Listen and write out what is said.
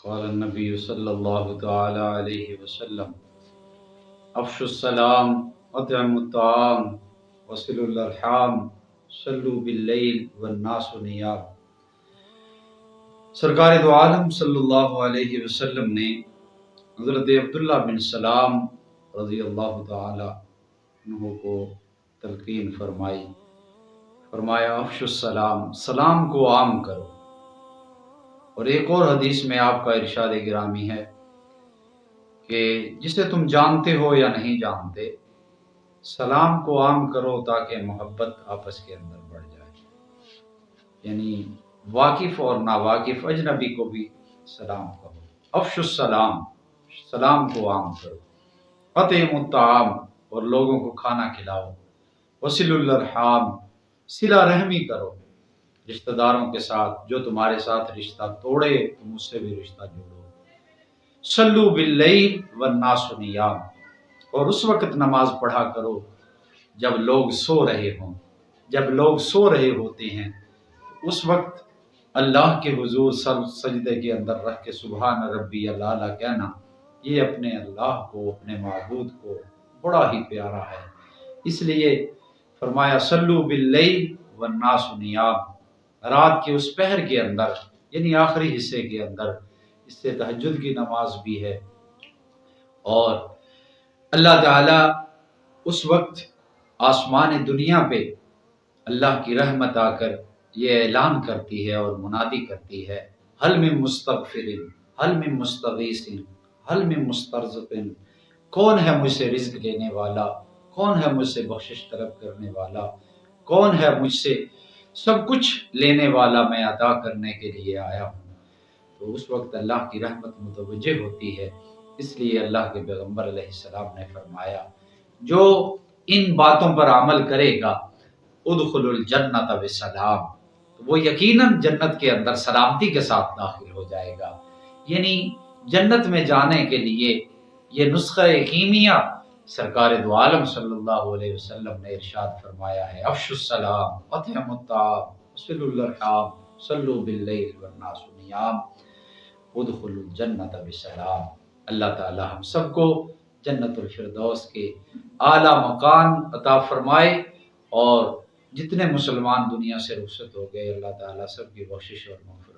قال النبی صلی اللہ تعالی علیہ وسلم افشوا السلام اطعموا الطعام وصلوا الارحام صلوا باللیل والناس نیام۔ سرکار دو عالم صلی اللہ علیہ وسلم نے حضرت عبداللہ بن سلام رضی اللہ تعالی عنہ کو تلقین فرمایا افشوا السلام، سلام کو عام کرو۔ اور ایک اور حدیث میں آپ کا ارشاد گرامی ہے کہ جسے تم جانتے ہو یا نہیں جانتے، سلام کو عام کرو تاکہ محبت آپس کے اندر بڑھ جائے، یعنی واقف اور ناواقف اجنبی کو بھی سلام کہو۔ افشوا السلام، سلام کو عام کرو۔ اطعموا الطعام، اور لوگوں کو کھانا کھلاؤ۔ وصلوا الارحام، صلہ رحمی کرو رشتہ داروں کے ساتھ، جو تمہارے ساتھ رشتہ توڑے تم اس سے بھی رشتہ جوڑو۔ صلوا باللیل والناس نیام، اور اس وقت نماز پڑھا کرو جب لوگ سو رہے ہوں۔ جب لوگ سو رہے ہوتے ہیں اس وقت اللہ کے حضور سجدے کے اندر رکھ کے سبحان ربی الاعلی کہنا، یہ اپنے اللہ کو، اپنے معبود کو بڑا ہی پیارا ہے۔ اس لیے فرمایا صلوا باللیل والناس نیام، رات کے اس پہر کے اندر، یعنی آخری حصے کے اندر، اس سے تہجد کی نماز بھی ہے۔ اور اللہ تعالیٰ اس وقت آسمان دنیا پہ اللہ کی رحمت آ کر یہ اعلان کرتی ہے اور منادی کرتی ہے، حل من مستغفر، حل من مستغیث، حل من مسترزق، کون ہے مجھ سے رزق لینے والا، کون ہے مجھ سے بخشش طلب کرنے والا، کون ہے مجھ سے سب کچھ لینے والا، میں عطا کرنے کے لیے آیا ہوں۔ تو اس وقت اللہ کی رحمت متوجہ ہوتی ہے۔ اس لیے اللہ کے پیغمبر علیہ السلام نے فرمایا جو ان باتوں پر عمل کرے گا ادخلوا الجنت بسلام، تو وہ یقیناً جنت کے اندر سلامتی کے ساتھ داخل ہو جائے گا۔ یعنی جنت میں جانے کے لیے یہ نسخہ کیمیا سرکار دو عالم صلی اللہ علیہ وسلم نے ارشاد فرمایا ہے، افشوا السلام اطعموا الطعام وصلوا الارحام صلوا باللیل والناس نیام ادخلوا الجنت بسلام۔ اللہ تعالی ہم سب کو جنت الفردوس کے اعلیٰ مکان عطا فرمائے، اور جتنے مسلمان دنیا سے رخصت ہو گئے اللہ تعالیٰ سب کی بخشش اور مغفرت